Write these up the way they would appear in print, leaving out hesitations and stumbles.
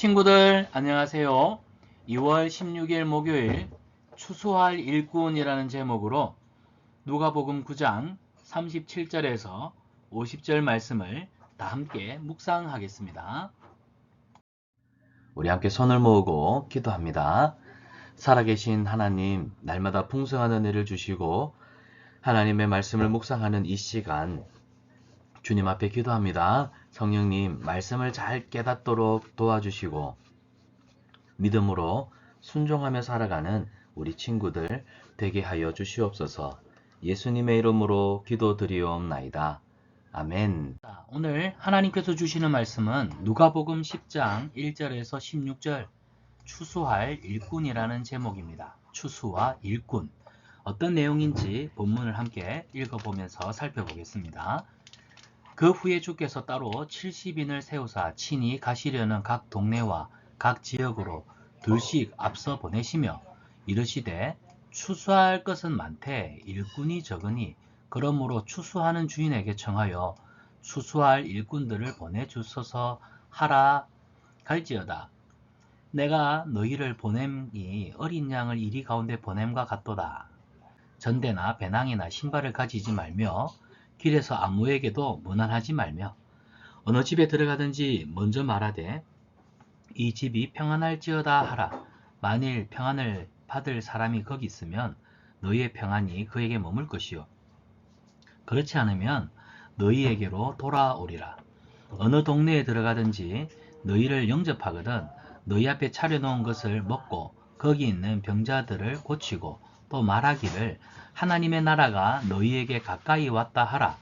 친구들 안녕하세요. 2월 16일 목요일 추수할 일꾼이라는 제목으로 누가복음 9장 37절에서 50절 말씀을 다 함께 묵상하겠습니다. 우리 함께 손을 모으고 기도합니다. 살아계신 하나님, 날마다 풍성한 은혜를 주시고 하나님의 말씀을 묵상하는 이 시간 주님 앞에 기도합니다. 성령님, 말씀을 잘 깨닫도록 도와주시고 믿음으로 순종하며 살아가는 우리 친구들 되게 하여 주시옵소서. 예수님의 이름으로 기도드리옵나이다. 아멘. 오늘 하나님께서 주시는 말씀은 누가복음 10장 1절에서 16절 추수할 일꾼이라는 제목입니다. 추수와 일꾼. 어떤 내용인지 본문을 함께 읽어보면서 살펴보겠습니다. 그 후에 주께서 따로 70인을 세우사 친히 가시려는 각 동네와 각 지역으로 둘씩 앞서 보내시며 이르시되 추수할 것은 많되 일꾼이 적으니 그러므로 추수하는 주인에게 청하여 추수할 일꾼들을 보내주소서 하라 할지어다. 내가 너희를 보냄이 어린 양을 이리 가운데 보냄과 같도다. 전대나 배낭이나 신발을 가지지 말며 길에서 아무에게도 무난하지 말며 어느 집에 들어가든지 먼저 말하되 이 집이 평안할지어다 하라. 만일 평안을 받을 사람이 거기 있으면 너희의 평안이 그에게 머물 것이요 그렇지 않으면 너희에게로 돌아오리라. 어느 동네에 들어가든지 너희를 영접하거든 너희 앞에 차려놓은 것을 먹고 거기 있는 병자들을 고치고 또 말하기를 하나님의 나라가 너희에게 가까이 왔다 하라.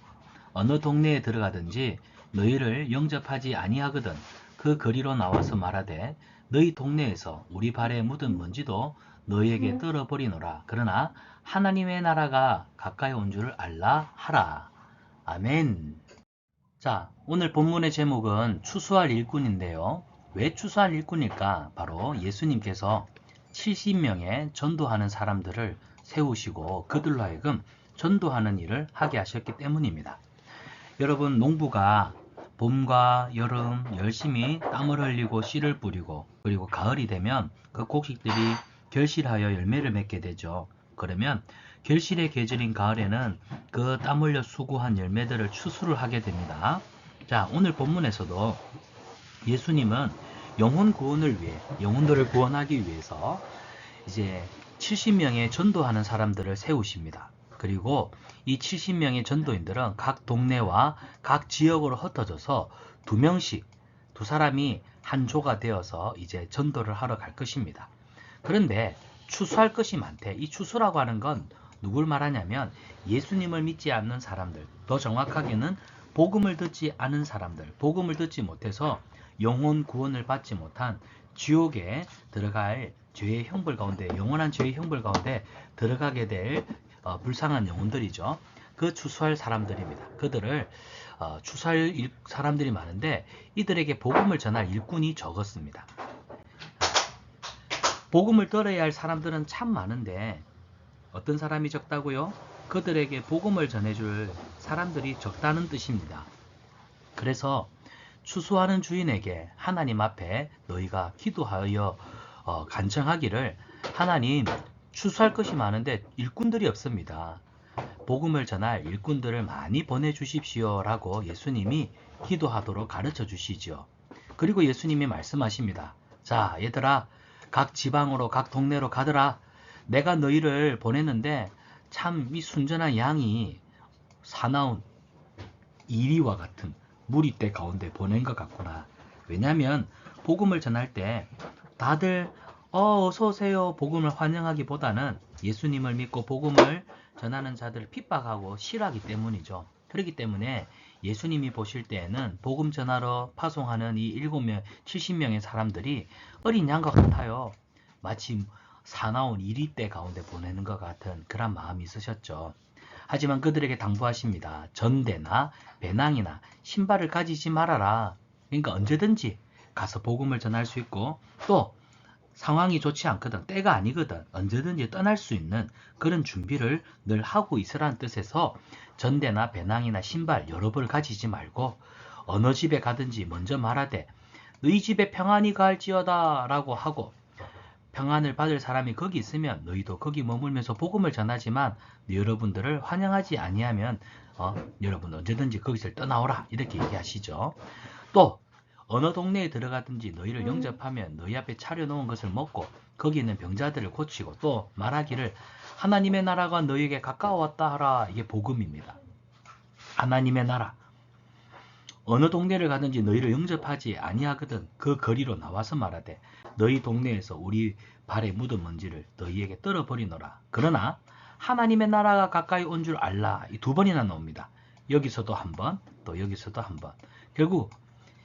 어느 동네에 들어가든지 너희를 영접하지 아니하거든 그 거리로 나와서 말하되 너희 동네에서 우리 발에 묻은 먼지도 너희에게 떨어버리노라. 그러나 하나님의 나라가 가까이 온 줄 알라 하라. 아멘. 자, 오늘 본문의 제목은 추수할 일꾼인데요. 왜 추수할 일꾼일까? 바로 예수님께서 70명의 전도하는 사람들을 세우시고 그들로 하여금 전도하는 일을 하게 하셨기 때문입니다. 여러분, 농부가 봄과 여름 열심히 땀을 흘리고 씨를 뿌리고 그리고 가을이 되면 그 곡식들이 결실하여 열매를 맺게 되죠. 그러면 결실의 계절인 가을에는 그 땀 흘려 수고한 열매들을 추수를 하게 됩니다. 자, 오늘 본문에서도 예수님은 영혼 구원을 위해 영혼들을 구원하기 위해서 이제 70명의 전도하는 사람들을 세우십니다. 그리고 이 70명의 전도인들은 각 동네와 각 지역으로 흩어져서 두 사람이 한 조가 되어서 이제 전도를 하러 갈 것입니다. 그런데 추수할 것이 많대. 이 추수라고 하는 건 누굴 말하냐면 예수님을 믿지 않는 사람들, 더 정확하게는 복음을 듣지 않은 사람들, 복음을 듣지 못해서 영혼 구원을 받지 못한 지옥에 들어갈 죄의 형벌 가운데, 영원한 죄의 형벌 가운데 들어가게 될 불쌍한 영혼들이죠. 그 추수할 사람들입니다. 그들을 추수할 사람들이 많은데 이들에게 복음을 전할 일꾼이 적었습니다. 복음을 들어야 할 사람들은 참 많은데 어떤 사람이 적다고요? 그들에게 복음을 전해줄 사람들이 적다는 뜻입니다. 그래서 추수하는 주인에게 하나님 앞에 너희가 기도하여 간청하기를 하나님, 추수할 것이 많은데 일꾼들이 없습니다. 복음을 전할 일꾼들을 많이 보내주십시오 라고 예수님이 기도하도록 가르쳐 주시죠. 그리고 예수님이 말씀하십니다. 자, 얘들아, 각 지방으로 각 동네로 가더라. 내가 너희를 보냈는데 참 이 순전한 양이 사나운 이리와 같은 무리떼 가운데 보낸 것 같구나. 왜냐하면 복음을 전할 때 다들 어서 오세요 복음을 환영하기보다는 예수님을 믿고 복음을 전하는 자들을 핍박하고 싫어하기 때문이죠. 그렇기 때문에 예수님이 보실 때에는 복음 전하러 파송하는 이 70명의 사람들이 어린 양과 같아요. 마치 사나운 이리떼 가운데 보내는 것 같은 그런 마음이 있으셨죠. 하지만 그들에게 당부하십니다. 전대나 배낭이나 신발을 가지지 말아라. 그러니까 언제든지 가서 복음을 전할 수 있고 또 상황이 좋지 않거든, 때가 아니거든 언제든지 떠날 수 있는 그런 준비를 늘 하고 있으라는 뜻에서 전대나 배낭이나 신발 여러 벌 가지지 말고 어느 집에 가든지 먼저 말하되 너희 집에 평안이 가할지어다 라고 하고, 평안을 받을 사람이 거기 있으면 너희도 거기 머물면서 복음을 전하지만 여러분들을 환영하지 아니하면 여러분 언제든지 거기서 떠나오라 이렇게 얘기하시죠. 또 어느 동네에 들어가든지 너희를 영접하면 너희 앞에 차려놓은 것을 먹고 거기 있는 병자들을 고치고, 또 말하기를 하나님의 나라가 너희에게 가까워왔다 하라. 이게 복음입니다. 하나님의 나라. 어느 동네를 가든지 너희를 영접하지 아니하거든 그 거리로 나와서 말하되 너희 동네에서 우리 발에 묻은 먼지를 너희에게 떨어버리노라. 그러나 하나님의 나라가 가까이 온 줄 알라. 이 두 번이나 나옵니다. 여기서도 한 번, 또 여기서도 한 번. 결국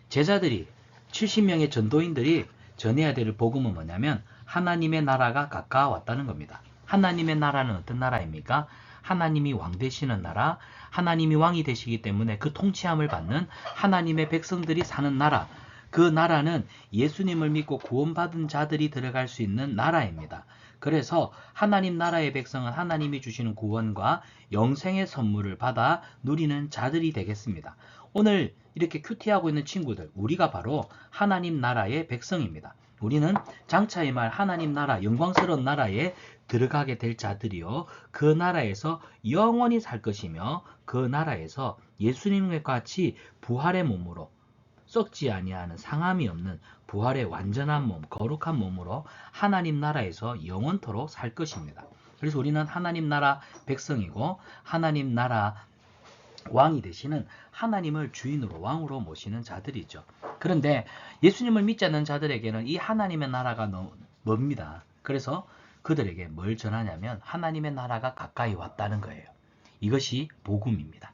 제자들이 70명의 전도인들이 전해야 될 복음은 뭐냐면 하나님의 나라가 가까워왔다는 겁니다. 하나님의 나라는 어떤 나라입니까? 하나님이 왕 되시는 나라, 하나님이 왕이 되시기 때문에 그 통치함을 받는 하나님의 백성들이 사는 나라. 그 나라는 예수님을 믿고 구원받은 자들이 들어갈 수 있는 나라입니다. 그래서 하나님 나라의 백성은 하나님이 주시는 구원과 영생의 선물을 받아 누리는 자들이 되겠습니다. 오늘 이렇게 큐티하고 있는 친구들, 우리가 바로 하나님 나라의 백성입니다. 우리는 장차의 말 하나님 나라, 영광스러운 나라에 들어가게 될 자들이요, 그 나라에서 영원히 살 것이며 그 나라에서 예수님과 같이 부활의 몸으로, 썩지 아니하는 상함이 없는 부활의 완전한 몸, 거룩한 몸으로 하나님 나라에서 영원토록 살 것입니다. 그래서 우리는 하나님 나라 백성이고 하나님 나라 왕이 되시는 하나님을 주인으로 왕으로 모시는 자들이죠. 그런데 예수님을 믿지 않는 자들에게는 이 하나님의 나라가 멉니다. 그래서 그들에게 뭘 전하냐면 하나님의 나라가 가까이 왔다는 거예요. 이것이 복음입니다.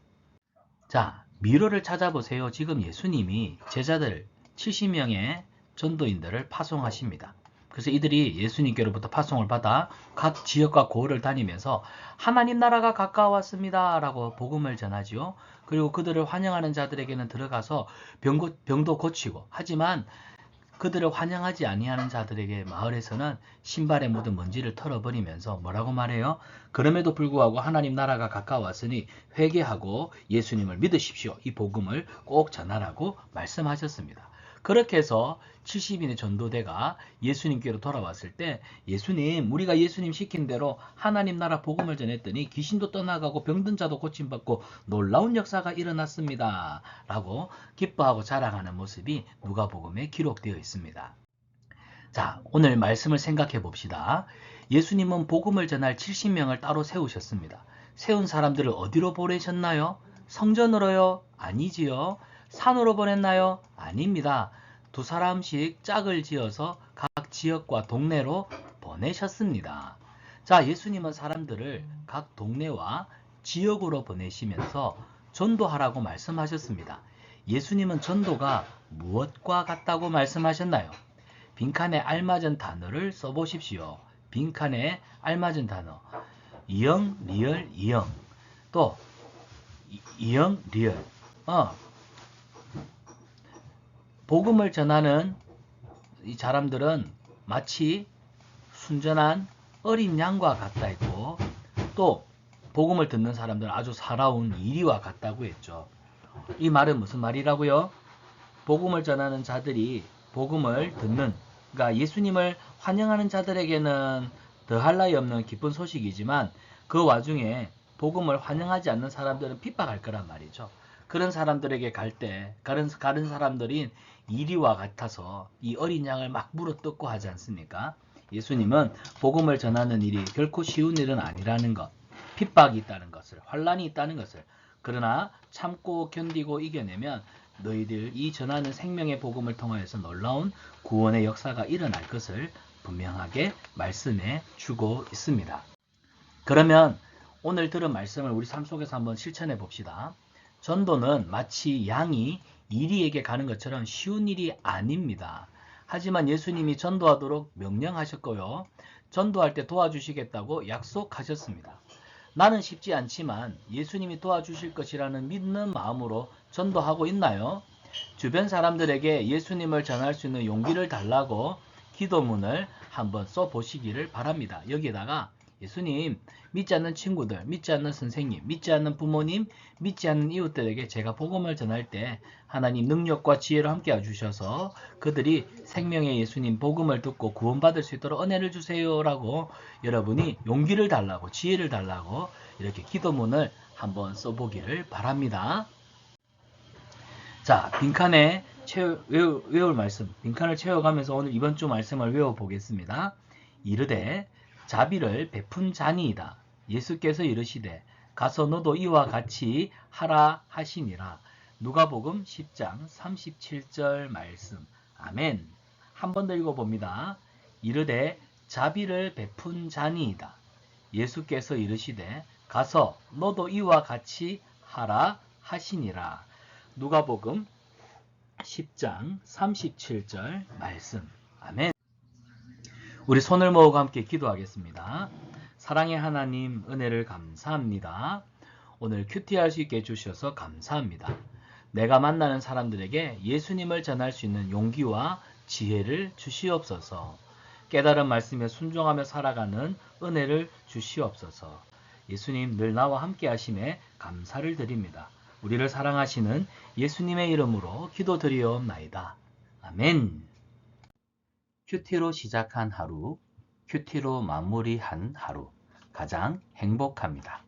자, 미로를 찾아보세요. 지금 예수님이 제자들 70명의 전도인들을 파송하십니다. 그래서 이들이 예수님께로부터 파송을 받아 각 지역과 고을을 다니면서 하나님 나라가 가까웠습니다 라고 복음을 전하지요. 그리고 그들을 환영하는 자들에게는 들어가서 병도 고치고, 하지만 그들을 환영하지 아니하는 자들에게 마을에서는 신발에 묻은 먼지를 털어버리면서 뭐라고 말해요? 그럼에도 불구하고 하나님 나라가 가까웠으니 회개하고 예수님을 믿으십시오. 이 복음을 꼭 전하라고 말씀하셨습니다. 그렇게 해서 70인의 전도대가 예수님께로 돌아왔을 때, 예수님, 우리가 예수님 시킨 대로 하나님 나라 복음을 전했더니 귀신도 떠나가고 병든 자도 고침받고 놀라운 역사가 일어났습니다 라고 기뻐하고 자랑하는 모습이 누가복음에 기록되어 있습니다. 자, 오늘 말씀을 생각해 봅시다. 예수님은 복음을 전할 70명을 따로 세우셨습니다. 세운 사람들을 어디로 보내셨나요? 성전으로요? 아니지요. 산으로 보냈나요? 아닙니다. 두 사람씩 짝을 지어서 각 지역과 동네로 보내셨습니다. 자, 예수님은 사람들을 각 동네와 지역으로 보내시면서 전도하라고 말씀하셨습니다. 예수님은 전도가 무엇과 같다고 말씀하셨나요? 빈칸에 알맞은 단어를 써보십시오. 빈칸에 알맞은 단어. 이형, 리얼, 이형. 또 이형, 리얼. 복음을 전하는 이 사람들은 마치 순전한 어린 양과 같다 했고, 또 복음을 듣는 사람들은 아주 살아온 이리와 같다고 했죠. 이 말은 무슨 말이라고요? 복음을 전하는 자들이 복음을 듣는, 그러니까 예수님을 환영하는 자들에게는 더할 나위 없는 기쁜 소식이지만 그 와중에 복음을 환영하지 않는 사람들은 핍박할 거란 말이죠. 그런 사람들에게 갈 때 다른 사람들인 이리와 같아서 이 어린 양을 막 물어뜯고 하지 않습니까? 예수님은 복음을 전하는 일이 결코 쉬운 일은 아니라는 것, 핍박이 있다는 것을, 환란이 있다는 것을, 그러나 참고 견디고 이겨내면 너희들 이 전하는 생명의 복음을 통하여서 놀라운 구원의 역사가 일어날 것을 분명하게 말씀해 주고 있습니다. 그러면 오늘 들은 말씀을 우리 삶 속에서 한번 실천해 봅시다. 전도는 마치 양이 이리에게 가는 것처럼 쉬운 일이 아닙니다. 하지만 예수님이 전도하도록 명령하셨고요. 전도할 때 도와주시겠다고 약속하셨습니다. 나는 쉽지 않지만 예수님이 도와주실 것이라는 믿는 마음으로 전도하고 있나요? 주변 사람들에게 예수님을 전할 수 있는 용기를 달라고 기도문을 한번 써보시기를 바랍니다. 여기에다가 예수님, 믿지 않는 친구들, 믿지 않는 선생님, 믿지 않는 부모님, 믿지 않는 이웃들에게 제가 복음을 전할 때 하나님 능력과 지혜를 함께 해주셔서 그들이 생명의 예수님 복음을 듣고 구원받을 수 있도록 은혜를 주세요라고 여러분이 용기를 달라고 지혜를 달라고 이렇게 기도문을 한번 써보기를 바랍니다. 자, 빈칸에 외울 말씀, 빈칸을 채워가면서 오늘 이번 주 말씀을 외워보겠습니다. 이르되 자비를 베푼 자니이다. 예수께서 이르시되 가서 너도 이와 같이 하라 하시니라. 누가복음 10장 37절 말씀. 아멘. 한 번 더 읽어봅니다. 이르되 자비를 베푼 자니이다. 예수께서 이르시되 가서 너도 이와 같이 하라 하시니라. 누가복음 10장 37절 말씀. 아멘. 우리 손을 모으고 함께 기도하겠습니다. 사랑의 하나님, 은혜를 감사합니다. 오늘 큐티할 수 있게 해주셔서 감사합니다. 내가 만나는 사람들에게 예수님을 전할 수 있는 용기와 지혜를 주시옵소서. 깨달은 말씀에 순종하며 살아가는 은혜를 주시옵소서. 예수님 늘 나와 함께 하심에 감사를 드립니다. 우리를 사랑하시는 예수님의 이름으로 기도드리옵나이다. 아멘. 큐티로 시작한 하루, 큐티로 마무리한 하루, 가장 행복합니다.